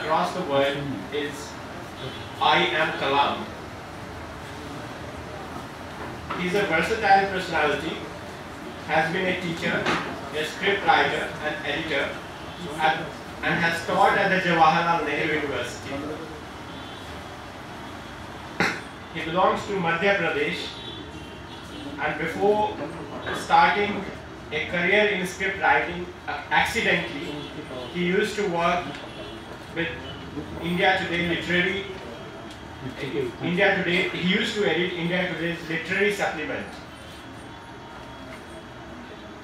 across the world is I Am Kalam. He's a versatile personality, has been a teacher, a script writer and editor, and has taught at the Jawaharlal Nehru University. He belongs to Madhya Pradesh, and before starting a career in script writing accidentally, he used to work with India Today Literary. He used to edit India Today's literary supplement.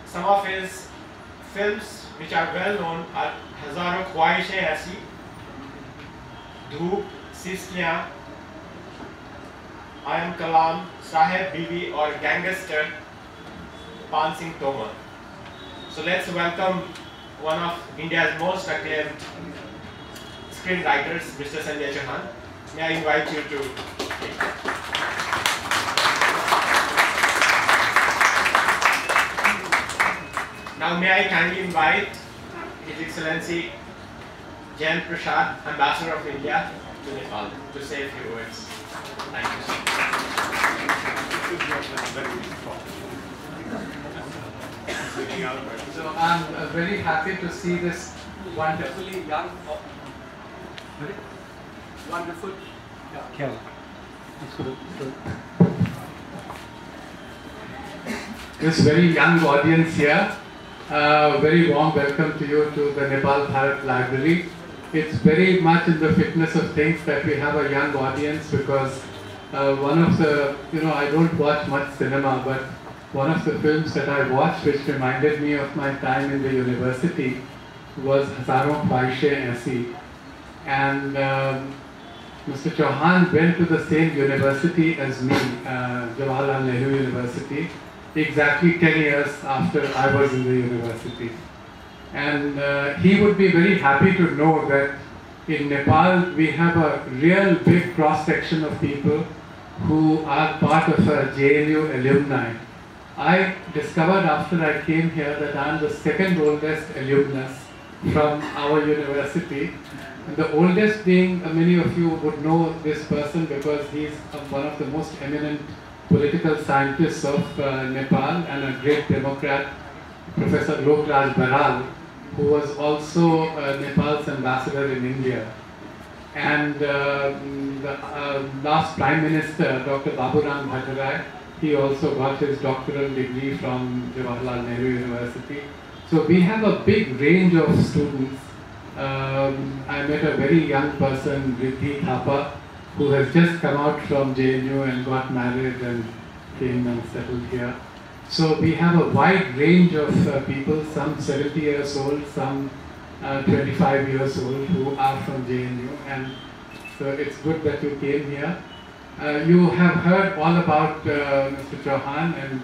Some of his films which are well known are Hazaron Khwaishein Aisi, Dhoop, Siskiyan, I Am Kalam, Saheb Bibi or Gangster, Pan Singh Tomar. So let's welcome one of India's most acclaimed screenwriters, Mr. Sanjay Chauhan. May I invite you to speak. Now may I kindly invite His Excellency Jain Prasad, Ambassador of India to Nepal, to say a few words. Thank you, sir. So I'm very happy to see this wonderfully young, wonderful, this very young audience here. Very warm welcome to you to the Nepal Bharat Library. It's very much in the fitness of things that we have a young audience, because one of the, I don't watch much cinema, but one of the films that I watched which reminded me of my time in the university was Hazaron Khwaishein Aisi. And Mr. Chauhan went to the same university as me, Jawaharlal Nehru University, exactly 10 years after I was in the university. And he would be very happy to know that in Nepal we have a real big cross-section of people who are part of a JNU alumni. I discovered after I came here that I am the second oldest alumnus from our university. And the oldest being, many of you would know this person because he is one of the most eminent political scientists of Nepal and a great democrat, Professor Lok Raj Baral, who was also Nepal's ambassador in India. And the last Prime Minister, Dr. Baburam Bhattarai, he also got his doctoral degree from Jawaharlal Nehru University. So we have a big range of students. I met a very young person, Riddhi Thapa, who has just come out from JNU and got married and came and settled here. So we have a wide range of people, some 70 years old, some 25 years old, who are from JNU, and so it's good that you came here. You have heard all about Mr. Chauhan and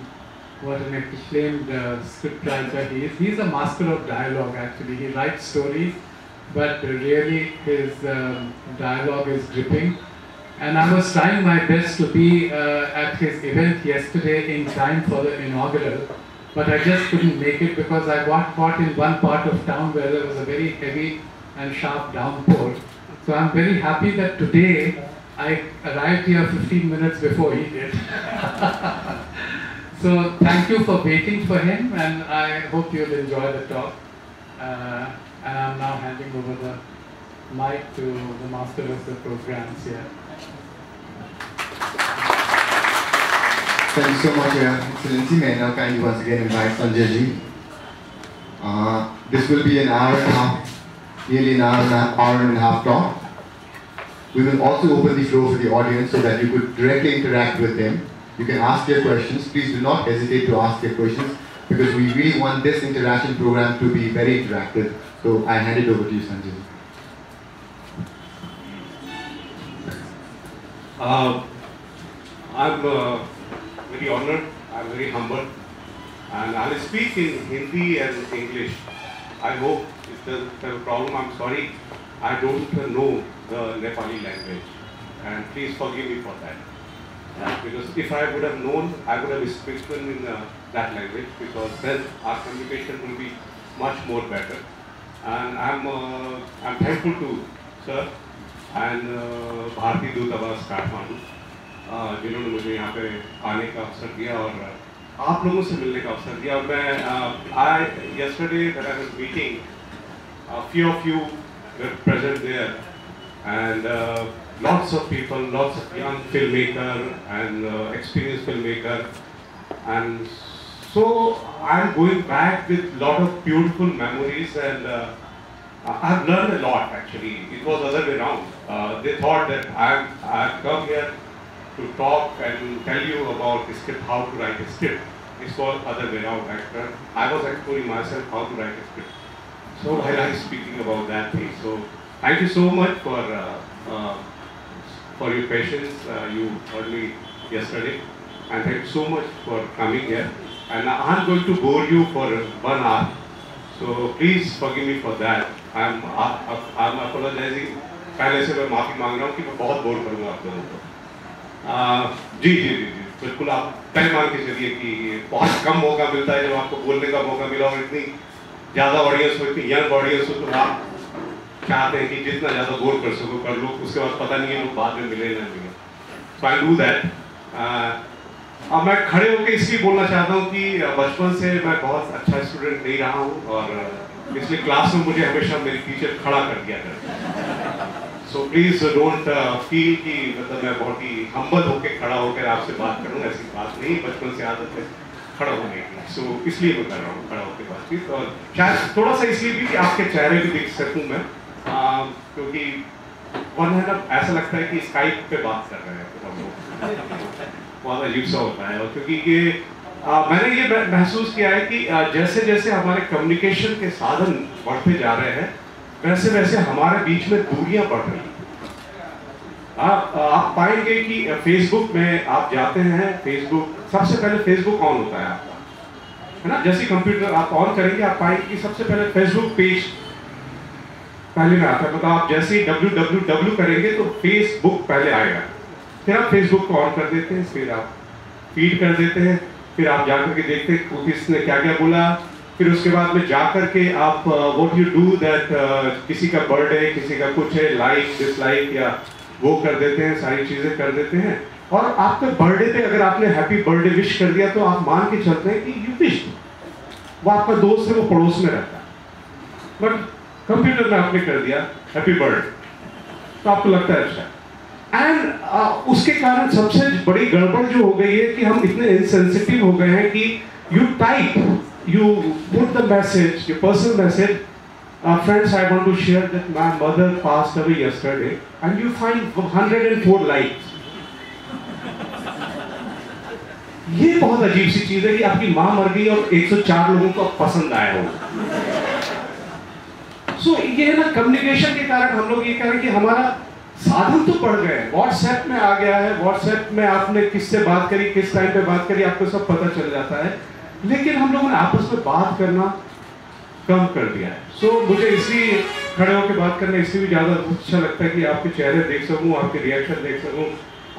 what an acclaimed scriptwriter he is. He is a master of dialogue actually. He writes stories, but really his dialogue is gripping. And I was trying my best to be at his event yesterday in time for the inaugural, but I just couldn't make it because I got caught in one part of town where there was a very heavy and sharp downpour. So I'm very happy that today I arrived here 15 minutes before he did. So thank you for waiting for him, and I hope you'll enjoy the talk. And I'm now handing over the mic to the master of the programs here. Thank you so much, Your Excellency. May I now kindly once again invite Sanjay ji. This will be an hour and a half, nearly an hour and a half talk. We will also open the floor for the audience so that you could directly interact with them. You can ask your questions. Please do not hesitate to ask your questions because we really want this interaction program to be very interactive. So I hand it over to you, Sanjay. I'm very honored, I'm very humbled, and I'll speak in Hindi and English. I hope if there's a problem, I'm sorry, I don't know the Nepali language, and please forgive me for that. Because if I would have known, I would have spoken in that language, because then our communication will be much more better. And I'm thankful to sir and भारतीय दूतावास काठमांडू जिन्होंने मुझे यहाँ पे आने का अवसर दिया और आप लोगों से मिलने का अवसर दिया। और मैं yesterday when I was meeting, a few of you were present there and lots of people, lots of young filmmaker and experienced filmmaker, and so I'm going back with lot of beautiful memories and I've learned a lot actually. It was other way around. They thought that I've come here to talk and tell you about the script, how to write a script. It's all other way around. I was exploring myself how to write a script. So while I was speaking about that thing, so thank you so much for your patience. You heard me yesterday, and thank you so much for coming here. And I'm going to bore you for 1 hour, so please forgive me for that. I'm apologizing. पहले से मैं माफ़ी मांग रहा हूँ कि मैं बहुत बोर करूँगा आप लोगों को। जी जी जी जी बिल्कुल, आप पहले मान के चलिए कि बहुत कम मौका मिलता है जब आपको बोलने का मौका मिला और इतनी ज़्यादा ऑडियंस हो, इतनी यंग ऑडियंस हो, तो आप चाहते हैं कि जितना ज़्यादा बोर कर सको कर लो, उसके बाद पता नहीं है लोग बाद में मिले ना मिले। सो आई डू दैट। अब मैं खड़े होकर इसलिए बोलना चाहता हूँ कि बचपन से मैं बहुत अच्छा स्टूडेंट नहीं रहा हूँ और इसलिए क्लास में मुझे हमेशा मेरी टीचर खड़ा कर दिया करती। सो प्लीज डोंट फील कि मतलब मैं बहुत ही हम्बल होकर खड़ा होकर आपसे बात करूँ, ऐसी बात नहीं, बचपन से आदत है खड़ा होने की। सो इसलिए मैं कर रहा हूँ खड़ा होकर बातचीत, और शायद थोड़ा सा इसलिए भी कि आपके चेहरे भी देख सकूँ मैं, क्योंकि वन है ना, ऐसा लगता है कि स्काइप पे बात कर रहे हैं तो हम लोग, बहुत अजीब सा होता है। और क्योंकि ये मैंने ये महसूस किया है कि जैसे जैसे हमारे कम्युनिकेशन के साधन बढ़ते जा रहे हैं वैसे वैसे हमारे बीच में दूरियां बढ़ रही हैं। आप पाएंगे कि फेसबुक में आप जाते हैं, फेसबुक सबसे पहले फेसबुक ऑन होता है आपका, है ना, जैसे कंप्यूटर आप ऑन करेंगे आप पाएंगे कि सबसे पहले फेसबुक पेज पहले में आता है। मतलब आप जैसे ही www करेंगे तो फेसबुक पहले आएगा, फिर आप फेसबुक को ऑन कर देते हैं, फिर आप फीड कर देते हैं, फिर आप जाकर के देखते हैं किसने क्या क्या बोला, फिर उसके बाद में जाकर के आप व्हाट यू डू दैट, किसी का बर्थडे किसी का कुछ है, लाइक डिसलाइक या वो कर देते हैं, सारी चीज़ें कर देते हैं। और आपके बर्थडे पे अगर आपने हैप्पी बर्थडे विश कर दिया तो आप मान के चलते हैं कि यू विश, वो आपका दोस्त है, वो पड़ोस में रहता है, बट कंप्यूटर में आपने कर दिया हैप्पी बर्थडे तो आपको लगता है अच्छा। एंड उसके कारण सबसे बड़ी गड़बड़ जो हो गई है कि हम इतने इनसेंसिटिव हो गए हैं कि you type, you put the message, your personal message, friends, I want to share that my mother passed away yesterday, and you find 104 likes. ये बहुत अजीब सी चीज है कि आपकी माँ मर गई और 104 लोगों को पसंद आया हो। सो ये है ना, कम्युनिकेशन के कारण हम लोग ये कह रहे हैं कि हमारा साधन तो बढ़ गए, व्हाट्सएप में आ गया है, व्हाट्सएप में आपने किससे बात करी, किस टाइम पे बात करी, आपको सब पता चल जाता है, लेकिन हम लोगों ने आपस में बात करना कम कर दिया है। सो मुझे इसलिए खड़े होकर बात करना इसलिए भी ज़्यादा अच्छा लगता है कि आपके चेहरे देख सकूं, आपके रिएक्शन देख सकूं।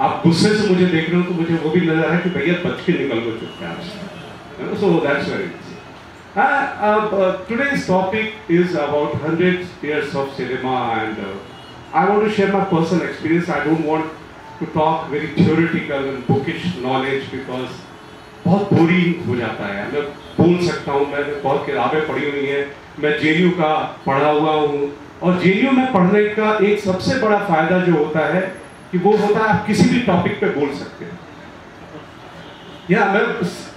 आप गुस्से से मुझे देख रहे हो तो मुझे वो भी नजर है कि भैया बच के निकल गए चुपचाप से। So that's very today's topic is about 100 years of cinema, and I want to share my personal experience. I don't want to talk very theoretical and bookish knowledge because बहुत बोरिंग हो जाता है। मैं बोल सकता हूँ, मैंने बहुत किताबें पढ़ी हुई हैं, मैं जेएनयू का पढ़ा हुआ हूँ, और जेएनयू में पढ़ने का एक सबसे बड़ा फायदा जो होता है कि वो होता है आप किसी भी टॉपिक पे बोल सकते हैं। या मैं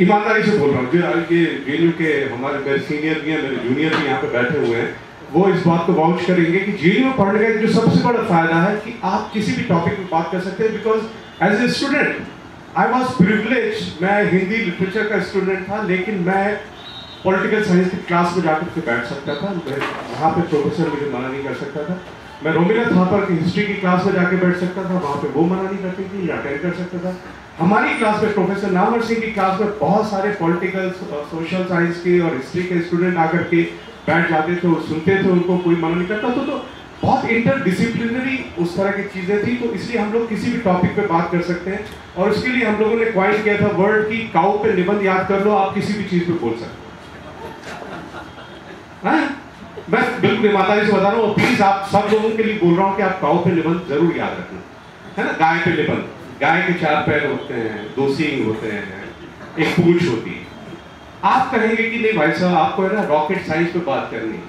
ईमानदारी से बोल रहा हूँ, जो जेएनयू के हमारे मेरे सीनियर भी हैं, मेरे जूनियर भी यहाँ पे बैठे हुए हैं, वो इस बात को वाउच करेंगे कि जेएनयू में पढ़ने का जो सबसे बड़ा फायदा है कि आप किसी भी टॉपिक पे बात कर सकते हैं। Because as a student I was privilege, मैं हिंदी लिटरेचर का स्टूडेंट था, लेकिन मैं पॉलिटिकल साइंस की क्लास में जाकर के बैठ सकता था, वहाँ पे प्रोफेसर मुझे मना नहीं कर सकता था। मैं रोमिला थापर की हिस्ट्री की क्लास में जाके बैठ सकता था, वहाँ पे वो मना नहीं करती थी, या अटेंड कर सकता था। हमारी क्लास में प्रोफेसर नामवर सिंह की क्लास में बहुत सारे पॉलिटिकल सोशल साइंस के और हिस्ट्री के स्टूडेंट आकर के बैठ जाते थे, सुनते थे, उनको कोई मना नहीं करता था। तो बहुत इंटरडिसिप्लिनरी उस तरह की चीज़ें थी, तो इसलिए हम लोग किसी भी टॉपिक पे बात कर सकते हैं। और इसके लिए हम लोगों ने क्वाइन किया था वर्ड की काउ पे निबंध याद कर लो, आप किसी भी चीज़ पे बोल सकते हैं। मैं बिल्कुल ईमानदारी से बता रहा हूँ, और प्लीज आप सब लोगों के लिए बोल रहा हूँ कि आप काऊ पे निबंध जरूर याद रखना, है ना। गाय पे निबंध, गाय के 4 पैर होते हैं, 2 सींग होते हैं, एक पूंछ होती है। आप कहेंगे कि नहीं भाई साहब आपको है ना रॉकेट साइंस पे बात करनी है,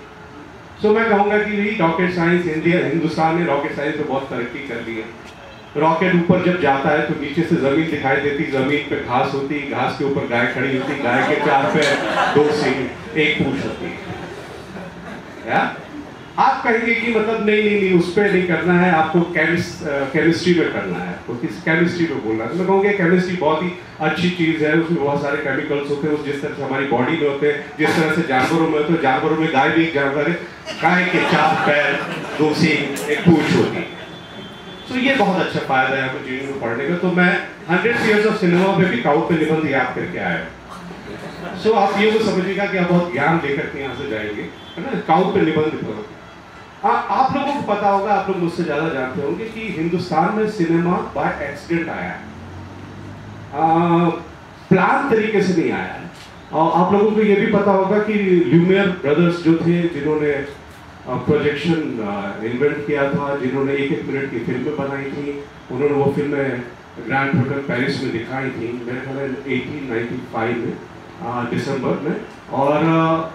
सो मैं कहूँगा कि नहीं, रॉकेट साइंस, हिंदुस्तान ने रॉकेट साइंस पे बहुत तरक्की कर ली है। रॉकेट ऊपर जब जाता है तो नीचे से जमीन दिखाई देती, जमीन पे घास होती, घास के ऊपर गाय खड़ी होती, गाय के 4 पैर, 2 सींग, एक पूंछ होती है। आप कहेंगे कि मतलब नहीं उस पर नहीं करना है, आपको केमिस्ट्री में करना है, आपको किस केमिस्ट्री में बोलना है। तो मैं कहूँगा केमिस्ट्री बहुत ही अच्छी चीज़ है, उसमें बहुत सारे केमिकल्स होते हैं, जिस तरह से हमारी बॉडी में होते हैं, जिस तरह से जानवरों में होते हैं। जानवरों में गाय भी एक जानवर है, गाय के 4 पैर, 2 सींग, एक पूंछ होती है। तो ये बहुत अच्छा फायदा है आपको जीवन में पढ़ने का। तो मैं 100 Years of Cinema में भी काऊ पे निबंध याद करके आया। सो आप ये तो समझिएगा कि आप बहुत ज्ञान लेकर के यहाँ से जाएंगे, है ना। काऊ पे निबंध पढ़ो। आप लोगों को पता होगा, आप लोग मुझसे ज्यादा जानते होंगे कि हिंदुस्तान में सिनेमा बाय एक्सीडेंट आया है, प्लान तरीके से नहीं आया है। और आप लोगों को ये भी पता होगा कि ल्यूमियर ब्रदर्स जो थे, जिन्होंने प्रोजेक्शन इन्वेंट किया था, जिन्होंने 1-1 मिनट की फिल्में बनाई थी, उन्होंने वो फिल्में ग्रैंड होटल पेरिस में दिखाई थी, मेरे ख्याल है 1895 में दिसंबर में। और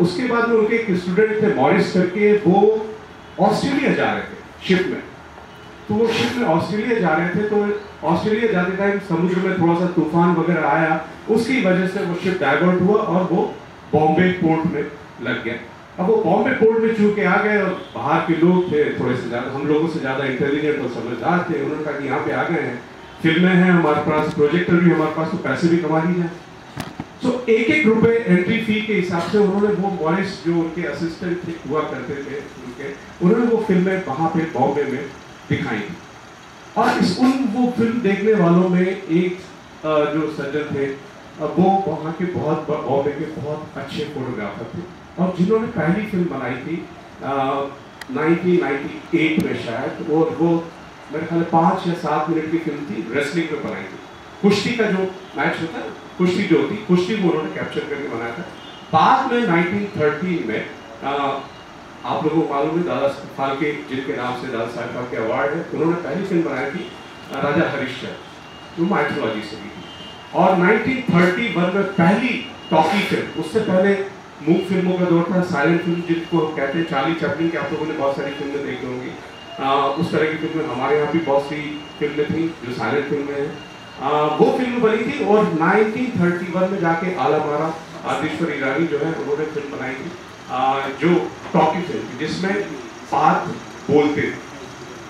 उसके बाद में उनके एक स्टूडेंट थे मॉरिस करके, वो ऑस्ट्रेलिया जा रहे थे शिप में। तो वो शिप में ऑस्ट्रेलिया जा रहे थे, तो ऑस्ट्रेलिया जाते टाइम समुद्र में थोड़ा सा तूफान वगैरह आया, उसकी वजह से वो शिप डाइवर्ट हुआ और वो बॉम्बे पोर्ट में लग गया। अब वो बॉम्बे पोर्ट में चूके आ गए, और बाहर के लोग थे थोड़े से ज़्यादा, हम लोगों से ज़्यादा इंटेलिजेंट और समझदार थे। उन्होंने कहा कि यहाँ पे आ गए हैं, फिल्में हैं हमारे पास, प्रोजेक्टर भी हमारे पास, तो पैसे भी कमा ली जाए। तो 1-1 रुपए एंट्री फी के हिसाब से उन्होंने वो मॉरिस जो उनके असिस्टेंट थे हुआ करते थे उनके, उन्होंने वो फिल्में वहाँ पे बॉम्बे में दिखाई थी। और वो फिल्म देखने वालों में एक जो सज्जन थे, वो वहाँ के बॉम्बे के बहुत अच्छे फोटोग्राफर थे, और जिन्होंने पहली फिल्म बनाई थी 1998 में शायद, वो मेरे ख्याल 5 या 7 मिनट की फिल्म थी, रेसलिंग पे बनाई थी। कुश्ती का जो मैच होता है, कुश्ती जो होती, कुश्ती को उन्होंने कैप्चर करके बनाया था। बाद में 1913 में आप लोगों को मालूम है दादा फाल्के, जिनके नाम से दादा साहब फाल्के अवार्ड है, उन्होंने पहली फिल्म बनाई थी राजा हरिश्चंद्र, जो माइथोलॉजी से भी थी। और 1931 में पहली टॉकी फिल्म, उससे पहले मूक फिल्मों का दौर था, साइलेंट फिल्म जिनको कहते हैं, चार्ली चैपलिन की आप लोगों ने बहुत सारी फिल्में देखी होंगी। उस तरह की फिल्में हमारे यहाँ भी बहुत सी फिल्में थी जो साइलेंट फिल्में हैं। वो फिल्म बनी थी, और 1931 में जाके आलमारा आदिश्वर ईरानी जो है उन्होंने फिल्म बनाई थी, जो टॉकी फिल्म थी, जिसमें बात बोलते थे,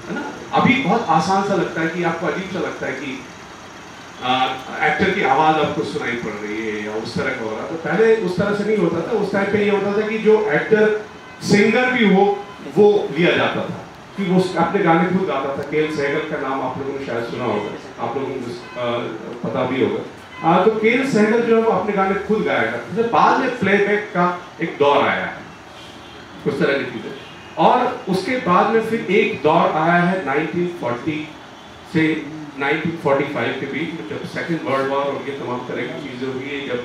है ना। अभी बहुत आसान सा लगता है कि आपको अजीब सा लगता है कि एक्टर की आवाज़ आपको सुनाई पड़ रही है या उस तरह का हो रहा है। तो पहले उस तरह से नहीं होता था। उस टाइम पे ये होता था कि जो एक्टर सिंगर भी हो वो लिया जाता था, कि वो अपने गाने खुद गाता था। केएल सहगल का नाम आप लोगों ने शायद सुना होगा, आप लोगों को पता भी होगा। तो केएल सहगल जो है वो अपने गाने खुद गाया करते थे। बाद में प्लेबैक का एक दौर आया है, उस तरह की चीज़ें। और उसके बाद में फिर एक दौर आया है 1940 से 1945 के बीच में, जब सेकेंड वर्ल्ड वॉर और ये तमाम तरह की चीज़ें हुई है, जब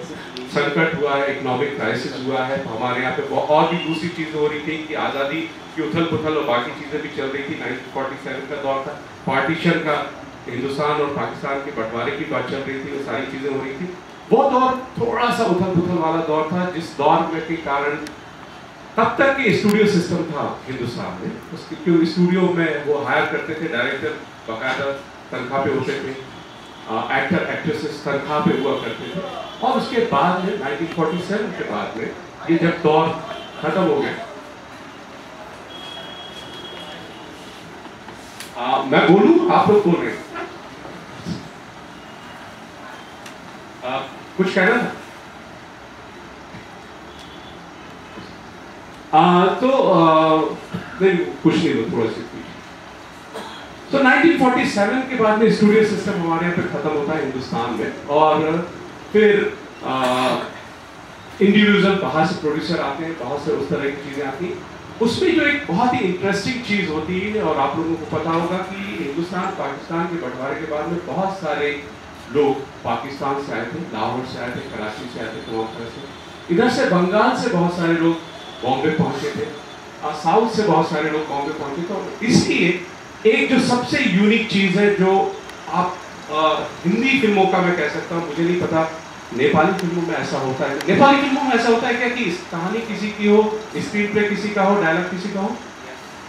संकट हुआ है, इकोनॉमिक क्राइसिस हुआ है, तो हमारे यहाँ पे और भी दूसरी चीज़ें हो रही थी कि आज़ादी की उथल पुथल और बाकी चीज़ें भी चल रही थी। 1947 का दौर था, पार्टीशन का, हिंदुस्तान और पाकिस्तान के बंटवारे की बात चल रही थी, वो सारी चीज़ें हो रही थी। वो दौर थोड़ा सा उथल पुथल वाला दौर था, जिस दौर में के कारण तब तक की स्टूडियो सिस्टम था हिंदुस्तान में, उसके स्टूडियो में वो हायर करते थे डायरेक्टर, बाकायदा तनख्वाह पे होते थे, एक्टर एक्ट्रेसेस तनख्वाह पे हुआ करते थे। और उसके बाद में 1947 के बाद में ये जब दौर खत्म हो गया, मैं बोलूं आप लोग बोल रहे हैं, कुछ कहना था? नहीं कुछ नहीं, थोड़ा सी। तो 1947 के बाद में स्टूडियो सिस्टम हमारे यहाँ पे खत्म होता है हिंदुस्तान में, और फिर इंडिविजुअल बाहर से प्रोड्यूसर आते हैं, बहुत से उस तरह की चीज़ें आती हैं। उसमें जो एक बहुत ही इंटरेस्टिंग चीज़ होती है, और आप लोगों को पता होगा कि हिंदुस्तान पाकिस्तान के बंटवारे के बाद में बहुत सारे लोग पाकिस्तान से आए थे, लाहौर से आए थे, कराची से आए थे, तमाम तरह से। इधर से बंगाल से बहुत सारे लोग बॉम्बे पहुँचे थे। साउथ से बहुत सारे लोग बॉम्बे पहुंचे, तो इसलिए एक जो सबसे यूनिक चीज़ है जो आप हिंदी फिल्मों का मैं कह सकता हूँ, मुझे नहीं पता नेपाली फिल्मों में ऐसा होता है, नेपाली फिल्मों में ऐसा होता है क्या कि कहानी किसी की हो, स्क्रीन प्ले किसी का हो, डायलॉग किसी का हो,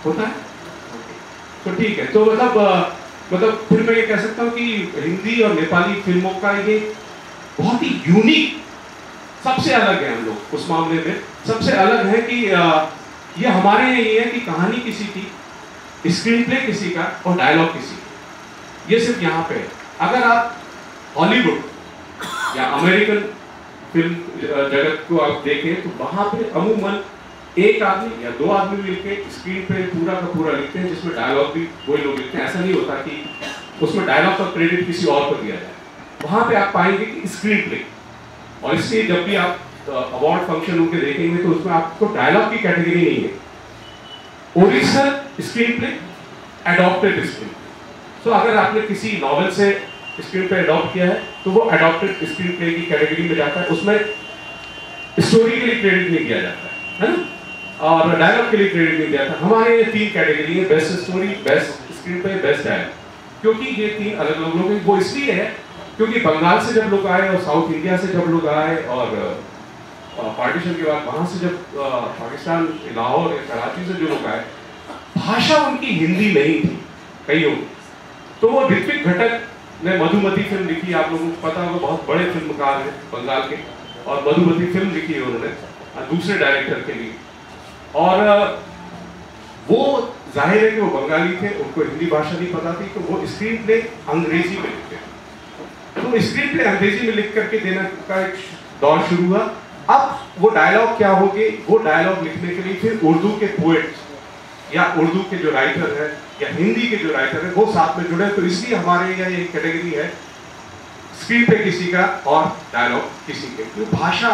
होता है? तो ठीक है, तो मतलब फिर मैं ये कह सकता हूँ कि हिंदी और नेपाली फिल्मों का ये बहुत ही यूनिक, सबसे अलग है हम लोग उस मामले में, सबसे अलग है कि ये हमारे यहाँ ये है कि कहानी किसी की, स्क्रीन प्ले किसी का और डायलॉग किसी का, ये सिर्फ यहाँ पे है। अगर आप हॉलीवुड या अमेरिकन फिल्म जगत को आप देखें तो वहाँ पे अमूमन एक आदमी या दो आदमी मिलके स्क्रीन पे पूरा का पूरा लिखते हैं, जिसमें डायलॉग भी वही लोग लिखते हैं। ऐसा नहीं होता कि उसमें डायलॉग का क्रेडिट किसी और को दिया जाए। वहाँ पे आप पाएंगे कि स्क्रीन प्ले, और इसलिए जब भी आप अवार्ड फंक्शन उनके देखेंगे तो उसमें आपको डायलॉग की कैटेगरी नहीं है, original screen play, adopted screen play. तो अगर आपने किसी नॉवेल से स्क्रीन प्ले अडॉप्ट किया है तो वो एडॉप्टेड स्क्रीन प्ले की कैटेगरी में जाता है, उसमें स्टोरी के लिए क्रेडिट नहीं दिया जाता है ना, और डायलॉग के लिए क्रेडिट नहीं दिया जाता। हमारे ये 3 कैटेगरी है, best story, best screenplay, best dialogue, क्योंकि ये 3 अलग अलग लोग हैं। वो इसलिए है क्योंकि बंगाल से जब लोग आए और साउथ इंडिया से जब लोग आए और पार्टीशन के बाद वहाँ से जब पाकिस्तान, लाहौर या कराची से जो लोग आए, भाषा उनकी हिंदी नहीं थी कईयों। तो वो ऋत्विक घटक ने मधुमती फिल्म लिखी, आप लोगों को पता होगा, बहुत बड़े फिल्मकार हैं बंगाल के, और मधुमती फिल्म लिखी है उन्होंने दूसरे डायरेक्टर के लिए। और वो जाहिर है कि वो बंगाली थे, उनको हिंदी भाषा नहीं पता थी, तो वो स्क्रीन प्ले अंग्रेजी में लिखते थे। तो स्क्रीन प्ले अंग्रेजी में लिख करके देने का एक दौर शुरू हुआ। अब वो डायलॉग क्या होंगे, वो डायलॉग लिखने के लिए फिर उर्दू के पोएट्स या उर्दू के जो राइटर है या हिंदी के जो राइटर है वो साथ में जुड़े। तो इसलिए हमारे यहाँ ये कैटेगरी है, स्क्रीन पे किसी का और डायलॉग किसी के, तो भाषा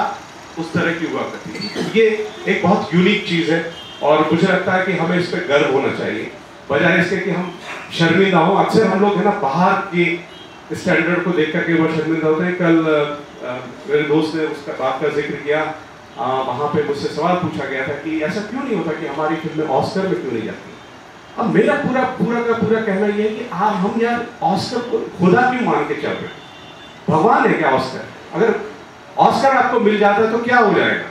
उस तरह की हुआ करती है। ये एक बहुत यूनिक चीज है और मुझे लगता है कि हमें इस पर गर्व होना चाहिए, बजाय इसके कि हम शर्मिंदा हो। अक्सर हम लोग है ना बाहर के स्टैंडर्ड को देख करके बहुत शर्मिंदा होते हैं। कल मेरे दोस्त ने उसका बात का जिक्र किया, वहाँ पे मुझसे सवाल पूछा गया था कि ऐसा क्यों नहीं होता कि हमारी फिल्में ऑस्कर में क्यों नहीं जाती। अब मेरा पूरा कहना ये है कि हम यार ऑस्कर को खुदा क्यों मान के चल रहे हैं? भगवान है क्या ऑस्कर? अगर ऑस्कर आपको मिल जाता है तो क्या हो जाएगा?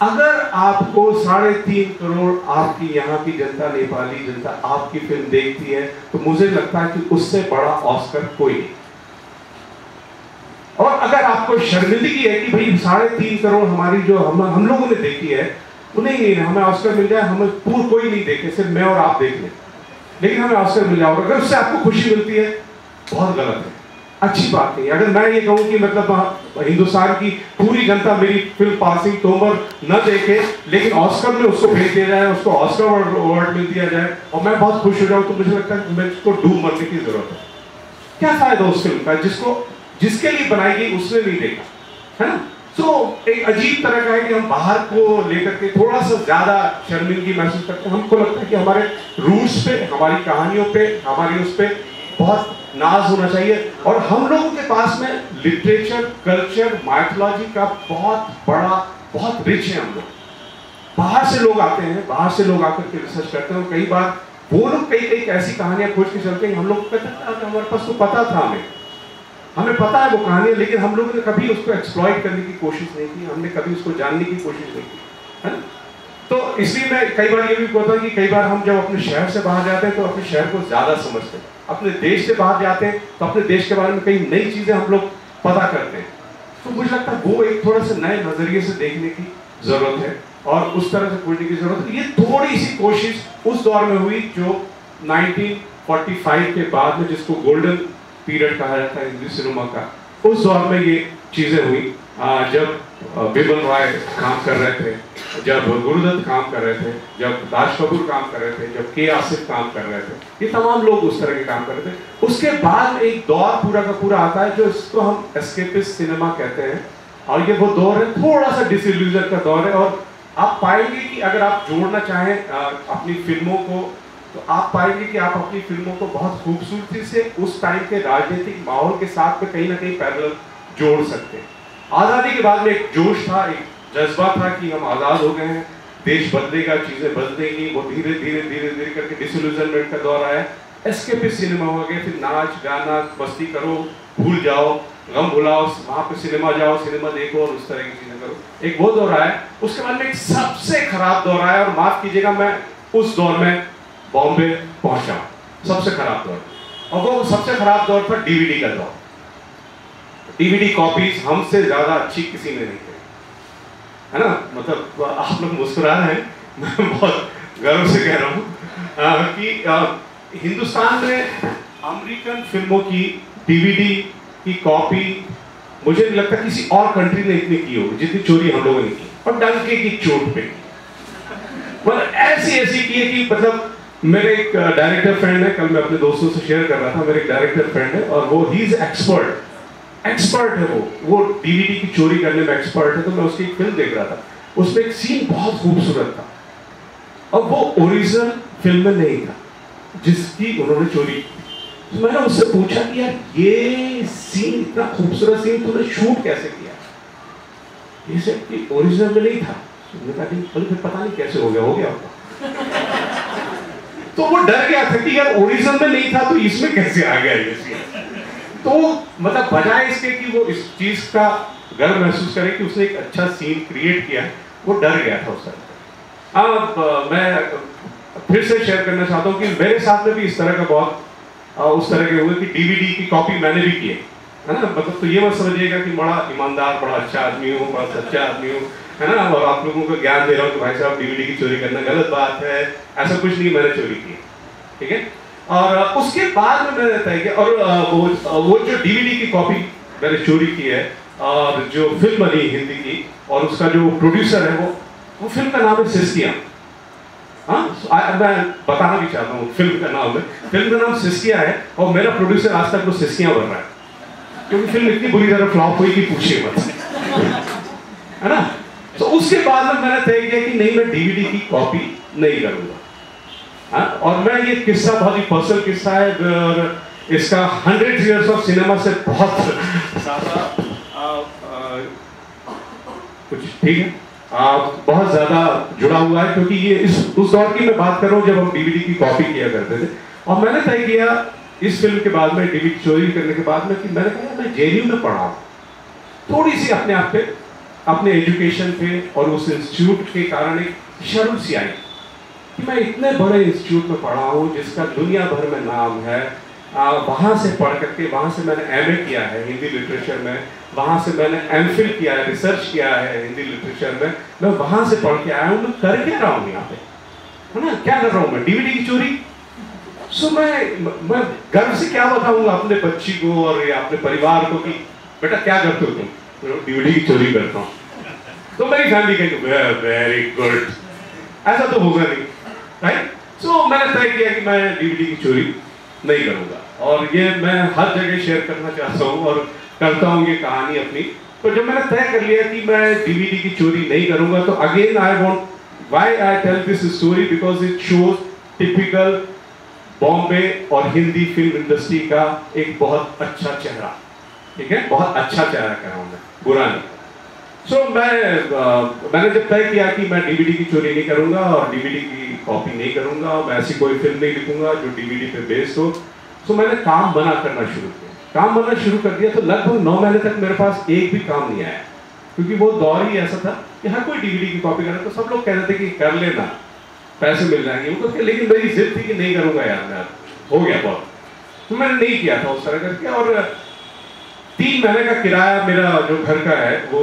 अगर आपको 3.5 करोड़ आपकी यहाँ की जनता, नेपाली जनता आपकी फिल्म देखती है तो मुझे लगता है कि उससे बड़ा ऑस्कर कोई नहीं। और अगर आपको शर्मिंदगी है कि भाई 3.5 करोड़ हमारी जो हम लोगों ने देखी है, नहीं हमें ऑस्कर मिल जाए, हमें पूर्ण कोई नहीं देखे, सिर्फ मैं और आप देख लें, लेकिन हमें ऑस्कर मिल जाओ, अगर उससे आपको खुशी मिलती है, बहुत गलत है, अच्छी बात नहीं। अगर मैं ये कहूँ कि मतलब हिंदुस्तान की पूरी जनता मेरी फिल्म पासिंग तोमर न देखे, लेकिन ऑस्कर में उसको भेज दिया जाए, उसको ऑस्कर अवार्ड मिल दिया जाए और मैं बहुत खुश हो जाऊँ, तो मुझे लगता है मैं इसको डूब मरने की जरूरत है। क्या फायदा उस फिल्म का जिसके लिए बनाई गई उसने नहीं देखा, है ना? तो एक अजीब तरह का है कि हम बाहर को लेकर के थोड़ा सा ज्यादा शर्मिंदगी महसूस करते हैं। हमको लगता है कि हमारे रूट्स पे, हमारी कहानियों पे, हमारी उस पे बहुत नाज होना चाहिए। और हम लोगों के पास में लिटरेचर, कल्चर, माइथोलॉजी का बहुत बड़ा, बहुत रिच है। हम लोग बाहर से लोग आते हैं, बाहर से लोग आकर के रिसर्च करते हैं, और कई बार वो लोग कई ऐसी कहानियां खोज के चलते हैं, हम लोग कहते हैं हमारे पास तो पता था, हमें पता है वो कहानी, लेकिन हम लोगों ने कभी उसको एक्सप्लॉइट करने की कोशिश नहीं की, हमने कभी उसको जानने की कोशिश नहीं की, है ना? तो इसलिए मैं कई बार ये भी कहता हूँ कि कई बार हम जब अपने शहर से बाहर जाते हैं तो अपने शहर को ज्यादा समझते हैं, अपने देश से बाहर जाते हैं तो अपने देश के बारे में कई नई चीजें हम लोग पता करते हैं। तो मुझे लगता है वो एक थोड़ा सा नए नजरिए से देखने की जरूरत है और उस तरह से खोजने की जरूरत है। ये थोड़ी सी कोशिश उस दौर में हुई जो 1945 के बाद में, जिसको गोल्डन पीरियड कहा जाता है हिंदी सिनेमा का, उस दौर में ये चीजें हुई जब बिमल रॉय काम कर रहे थे, जब गुरुदत्त काम कर रहे थे, जब राज कपूर काम कर रहे थे, जब के आसिफ काम कर रहे थे, ये तमाम लोग उस तरह के काम कर रहे थे। उसके बाद एक दौर पूरा का पूरा आता है जो इसको हम एस्केपिस्ट सिनेमा कहते हैं, और ये वो दौर है, थोड़ा सा डिसइल्यूजन का दौर है। और आप पाएंगे कि अगर आप जोड़ना चाहें अपनी फिल्मों को, तो आप पाएंगे कि आप अपनी फिल्मों को बहुत खूबसूरती से उस टाइम के राजनीतिक माहौल के साथ में कहीं ना कहीं पैरेलल जोड़ सकते हैं। आज़ादी के बाद में एक जोश था, एक जज्बा था कि हम आज़ाद हो गए हैं, देश बदलेगा, चीजें बदलेंगी, वो धीरे धीरे धीरे धीरे करके डिसइल्यूजनमेंट का दौर आया, एस्केपिस्ट सिनेमा हो गया, फिर नाच गाना मस्ती करो, भूल जाओ, गम भुलाओ, वहां पे सिनेमा जाओ, सिनेमा देखो और उस तरह की चीजें करो, एक वो दौर आया। उसके बाद में एक सबसे खराब दौर आया, और माफ कीजिएगा मैं उस दौर में बॉम्बे पहुंचा, सबसे खराब दौर, और वो सबसे खराब दौर था डीवीडी का दौर। डीवीडी कॉपीज हमसे ज्यादा अच्छी किसी ने नहीं करी, है ना। मतलब आप लोग मुस्कुरा रहे हैं, मैं बहुत गर्व से कह रहा हूँ कि हिंदुस्तान में अमेरिकन फिल्मों की डीवीडी की कॉपी मुझे नहीं लगता किसी और कंट्री ने इतनी की होगी जितनी चोरी हम लोगों ने की, और डंके की चोट पे मतलब ऐसी ऐसी की है कि मतलब मेरे एक डायरेक्टर फ्रेंड है, कल मैं अपने दोस्तों से शेयर कर रहा था, मेरे एक डायरेक्टर फ्रेंड है और वो ही इज एक्सपर्ट है, वो डीवीडी की चोरी करने में एक्सपर्ट है। तो मैं उसकी एक फिल्म देख रहा था, उसमें एक सीन बहुत खूबसूरत था और वो ओरिजिनल फिल्म में नहीं था जिसकी उन्होंने चोरी की। तो मैंने उससे पूछा कि यार ये सीन, इतना खूबसूरत सीन तूने शूट कैसे किया? ये सब कि ओरिजिनल में नहीं था। मैंने कहा फिर पता नहीं कैसे हो गया होगा। तो वो डर गया था कि यार ओरिजिनल में नहीं था तो इसमें कैसे आ गया ये सीन। तो मतलब बजाय इसके कि वो इस चीज का गर्व महसूस करे कि उसने एक अच्छा सीन क्रिएट किया, वो डर गया था उस तरह। अब मैं फिर से शेयर करना चाहता हूँ कि मेरे साथ में भी इस तरह का बहुत उस तरह के हुए कि डीवीडी की कॉपी मैंने भी की है ना। मतलब तो ये मत समझिएगा कि बड़ा ईमानदार, बड़ा अच्छा आदमी हूँ, बड़ा सच्चा आदमी हूँ, है ना, और आप लोगों को ज्ञान दे रहा हूँ कि भाई साहब डीवीडी की चोरी करना गलत बात है, ऐसा कुछ नहीं, मैंने चोरी की, ठीक है। और उसके बाद में मैंने तय किया, और वो जो डीवीडी की कॉपी मैंने चोरी की है और जो फिल्म बनी हिंदी की, और उसका जो प्रोड्यूसर है वो फिल्म का नाम है सिस्किया। हाँ, मैं बताना भी चाहता हूँ फिल्म का नाम है, फिल्म का नाम सिस्किया है, और मेरा प्रोड्यूसर आज तक वो सिस्किया बन रहा है क्योंकि फिल्म इतनी बुरी तरह फ्लॉप हुई कि पूछिए मत, है ना। तो उसके बाद में मैंने तय किया कि नहीं, मैं डीवीडी की कॉपी नहीं करूंगा। हाँ, और मैं ये किस्सा बहुत ही पर्सनल किस्सा है और इसका 100 years ऑफ सिनेमा से बहुत ज्यादा कुछ ठीक है बहुत ज्यादा जुड़ा हुआ है, क्योंकि ये उस दौर की मैं बात कर रहा हूँ जब हम डीवीडी की कॉपी किया करते थे। और मैंने तय किया इस फिल्म के बाद में, डीवीडी चोरी करने के बाद में, कि मैंने कहा मैं जेएनयू में पढ़ा हूँ, थोड़ी सी अपने आप पे, अपने एजुकेशन पे और उस इंस्टीट्यूट के कारण एक शर्म सी आई कि मैं इतने बड़े इंस्टीट्यूट में पढ़ा हूँ जिसका दुनिया भर में नाम है, वहाँ से पढ़ करके, वहाँ से मैंने एमए किया है हिंदी लिटरेचर में, वहाँ से मैंने एमफिल किया है, रिसर्च किया है हिंदी लिटरेचर में, मैं वहाँ से पढ़ के आया हूँ, मैं कर क्या रहा हूँ यहाँ पे, है ना, क्या कर रहा हूँ मैं, डीवीडी की चोरी। सो मैं गर्व से क्या बताऊंगा अपने बच्ची को और या अपने परिवार को कि बेटा क्या करते हो तुम? डीवीडी की चोरी करता हूँ। तो मेरी फैमिली कहेगी वेरी गुड, ऐसा तो होगा नहीं, राइट। सो मैंने तय किया कि मैं डीवीडी की चोरी नहीं करूंगा, और ये मैं हर जगह शेयर करना चाहता हूँ और करता हूँ ये कहानी अपनी। तो जब मैंने तय कर लिया कि मैं डीवीडी की चोरी नहीं करूंगा, तो again I want, why I tell this story, because it shows typical Bombay और हिंदी फिल्म इंडस्ट्री का एक बहुत अच्छा चेहरा, ठीक है, बहुत अच्छा चेहरा कह रहा हूँ मैं, बुरा नहीं। सो मैंने जब तय किया कि मैं डीवीडी की चोरी नहीं करूंगा और डीवीडी की कॉपी नहीं करूंगा, मैं ऐसी कोई फिल्म नहीं लिखूंगा जो डीवीडी पे बेस्ड हो, तो मैंने काम बना करना शुरू किया। काम बनना शुरू कर दिया तो लगभग 9 महीने तक मेरे पास एक भी काम नहीं आया, क्योंकि वो दौर ही ऐसा था कि हर कोई डीवीडी की कॉपी कर रहा था। तो सब लोग कहते थे कि कर लेना, पैसे मिल जाएंगे, वो तो, लेकिन मेरी जिद थी कि नहीं करूंगा यार, मैं हो गया बहुत, तो मैंने नहीं किया था उस तरह करके। और 3 महीने का किराया मेरा जो घर का है, वो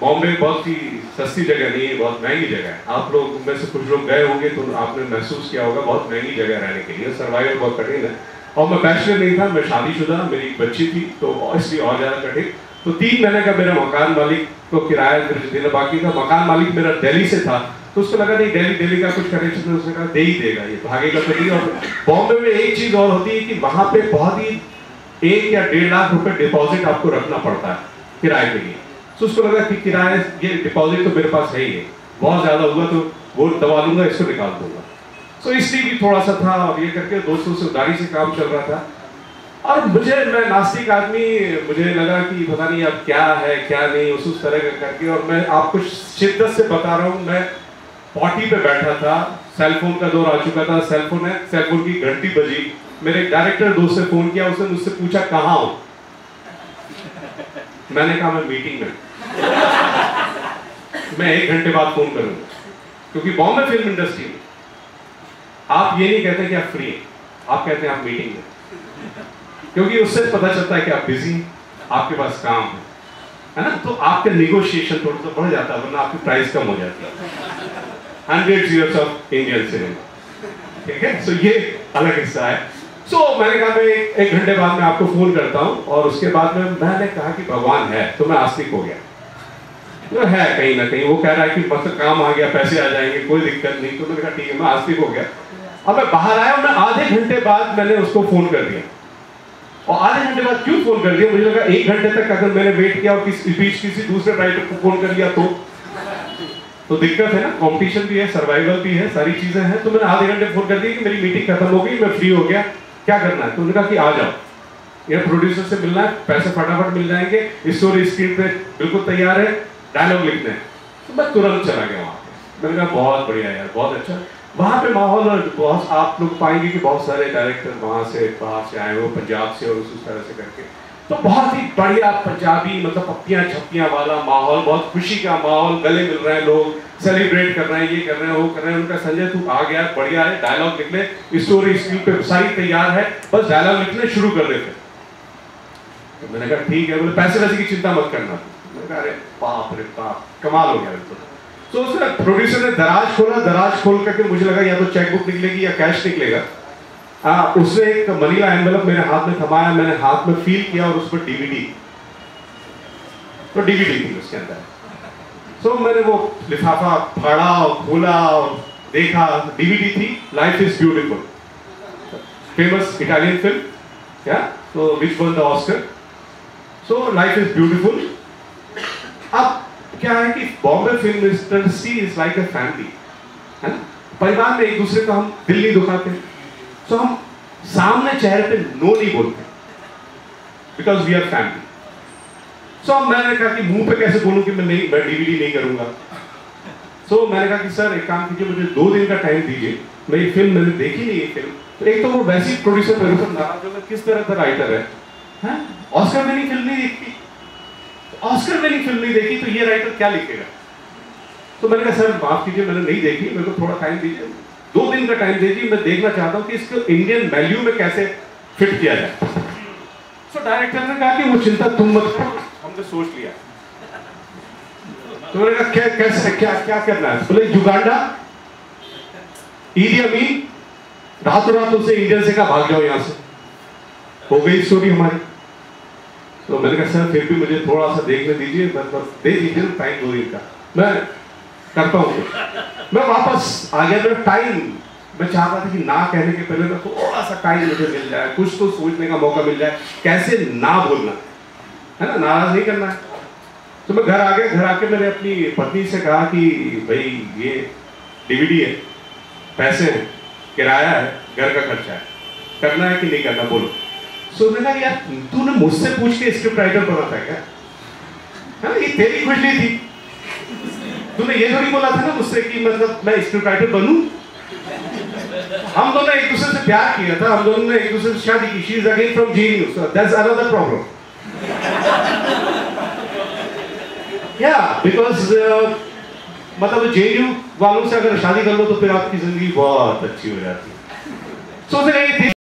बॉम्बे बहुत ही सस्ती जगह नहीं है, बहुत महंगी जगह है। आप लोग में से कुछ लोग गए होंगे तो आपने महसूस किया होगा, बहुत महंगी जगह रहने के लिए, सर्वाइवल बहुत कठिन है। और मैं बैचलर नहीं था, मैं शादीशुदा, मेरी एक बच्ची थी, तो इसलिए और ज़्यादा कठिन। तो 3 महीने का मेरा मकान मालिक को किराया देना बाकी था। मकान मालिक मेरा दिल्ली से था, तो उसको लगा नहीं दिल्ली का कुछ कनेक्शन है, उसने कहा दे ही देगा, ये भागेगा तो नहीं। और बॉम्बे में एक चीज़ और होती है कि वहाँ पे बहुत ही 1 या 1.5 लाख रुपए डिपॉजिट आपको रखना पड़ता है किराए के लिए। तो उसको लगा कि किराए, ये डिपॉजिट तो मेरे पास है ही है, बहुत ज़्यादा होगा तो वो दबा लूंगा, इसको निकाल दूंगा। तो इसलिए भी थोड़ा सा था, और ये करके दोस्तों से उधारी से काम चल रहा था। और मैं नास्तिक आदमी, मुझे लगा कि पता नहीं अब क्या है क्या नहीं, उस तरह का करके। और मैं आपको शिद्दत से बता रहा हूँ, मैं पॉटी पे बैठा था, सेलफोन का दौर आ चुका था, सेलफोन की घंटी बजी, मेरे डायरेक्टर दोस्त से फोन किया, उसने मुझसे पूछा कहाँ हो, मैंने कहा मैं मीटिंग में, मैं 1 घंटे बाद फोन करूंगा, क्योंकि बॉम्बे फिल्म इंडस्ट्री में आप ये नहीं कहते कि आप फ्री हैं, आप कहते हैं आप मीटिंग में, क्योंकि उससे पता चलता है कि आप बिजी हैं, आपके पास काम है ना, तो आपके नेगोशिएशन थोड़ा सा बढ़ जाता है, वरना आपकी प्राइस कम हो जाती है। 100 years ऑफ इंडियन सिनेमा, ठीक है, सो ये अलग हिस्सा है। सो मैंने कहा मैं 1 घंटे बाद मैं आपको फोन करता हूँ, और उसके बाद में मैंने कहा कि भगवान है, तो मैं आस्तिक हो गया, तो है कहीं ना कहीं, वो कह रहा है कि बस काम आ गया, पैसे आ जाएंगे, कोई दिक्कत नहीं, तो मैंने कहा ठीक है, मैं आस्तिक हो गया। अब मैं बाहर आया, मैं आधे घंटे बाद मैंने उसको फोन कर दिया, और आधे घंटे बाद क्यों फोन कर दिया, मुझे लगा 1 घंटे तक अगर मैंने वेट किया और किसी दूसरे राइटर को फोन कर लिया तो दिक्कत है ना, कंपटीशन भी है, सर्वाइवल भी है, सारी चीजें हैं। तो मैंने आधे घंटे फोन कर दिया कि मेरी मीटिंग खत्म हो गई, मैं फ्री हो गया, क्या करना है, तो उन्होंने कहा कि आ जाओ, ये प्रोड्यूसर से मिलना है, पैसे फटाफट मिल जाएंगे, स्टोरी स्क्रीन पे बिल्कुल तैयार है, डायलॉग लिखने हैं। तो मैं तुरंत चला गया वहाँ पे, मैंने कहा बहुत बढ़िया यार, बहुत अच्छा। वहाँ पे माहौल, और बहुत आप लोग पाएंगे कि बहुत सारे डायरेक्टर वहाँ से बाहर से आए हो, पंजाब से, और उस तरह से करके, तो बहुत ही बढ़िया पंजाबी, मतलब पप्पियाँ झप्पियाँ वाला माहौल, बहुत खुशी का माहौल, गले मिल रहे हैं लोग, सेलिब्रेट कर रहे हैं, ये कर रहे हैं, वो कर रहे हैं। उनका संजय तू आ गया, बढ़िया है, डायलॉग लिख ले, स्टोरी स्क्रीन पे सारी तैयार है, बस डायलॉग लिखने शुरू कर देते। तो मैंने कहा ठीक है, बोले पैसे वैसे की चिंता मत करना। मैंने कहा अरे बाप रे बाप, कमाल हो गया। तो उसने प्रोड्यूसर ने दराज खोला, दराज खोल करके मुझे लगा या तो चेकबुक निकलेगी या कैश निकलेगा। उसने एक मनीला एनवेलप मेरे हाथ में थमाया, मैंने हाथ में फील किया, और उस पर डीवीडी, तो डीवीडी थी उसके अंदर। तो मैंने वो लिफाफा फाड़ा और खोला और देखा, डीवीडी थी life is beautiful, famous Italian film, क्या तो which one the Oscar. So life is beautiful. अब क्या है कि Bombay film industry is like a family, है ना, परिवार में एक दूसरे का हम दिल नहीं दुखाते, तो हम सामने चेहरे पे नो नहीं बोलते, बिकॉज वी आर फैमिली। सो मैंने कहा कि मुंह पे कैसे बोलूं कि मैं डीवीडी नहीं करूंगा। सो मैंने कहा कि सर एक काम कीजिए, मुझे 2 दिन का टाइम दीजिए, मैं ये फिल्म मैंने देखी नहीं, ये फिल्म, तो एक तो वो वैसी प्रोड्यूसर नाराज होगा, किस तरह का राइटर है, ऑस्कर विनिंग फिल्म नहीं देखी, ऑस्कर विनिंग फिल्म नहीं देखी, तो ये राइटर क्या लिखेगा। तो मैंने कहा सर माफ कीजिए, मैंने नहीं देखी, मेरे को थोड़ा टाइम दीजिए, 2 दिन का टाइम दीजिए, मैं देखना चाहता हूँ कि इसको इंडियन वैल्यू में कैसे फिट किया जाए। सो डायरेक्टर ने कहा कि वो चिंता तुम मत करो, हमने सोच लिया। तो मैंने कहा कैसे, क्या करना है। बोले युगांडा, ईदी अमीन रातों रात उसे इंडियन से कहा भाग जाओ यहाँ से, हो गई स्टोरी हमारी। तो मैंने कहा सर फिर भी मुझे थोड़ा सा देखने दीजिए, मतलब दे दीजिए टाइम 2 दिन का, मैं करता हूँ। मैं वापस आ गया, मेरा टाइम, मैं चाहता था कि ना कहने के पहले मैं थोड़ा सा टाइम मुझे मिल जाए, कुछ तो सोचने का मौका मिल जाए, कैसे ना बोलना है ना, नाराज नहीं करना है। तो मैं घर आ गया, घर आके मैंने अपनी पत्नी से कहा कि भाई ये डीवीडी है, पैसे हैं, किराया है, घर का खर्चा है, करना है कि नहीं करना बोलो। सो मैंने कहा यार तूने मुझसे पूछ के स्क्रिप्ट राइटर बना था क्या, है ना, ये तेरी खुजली थी, तूने ये थोड़ी बोला था ना मुझसे कि मतलब मैं स्क्रिप्ट राइटर बनूं। हम दोनों एक दूसरे से प्यार किया था, हम दोनों ने एक दूसरे से शादी की, she is again from JNU, so that's another problem. या बिकॉज मतलब जेएनयू वालों से अगर शादी कर लो तो फिर आपकी जिंदगी बहुत अच्छी हो जाती है। सो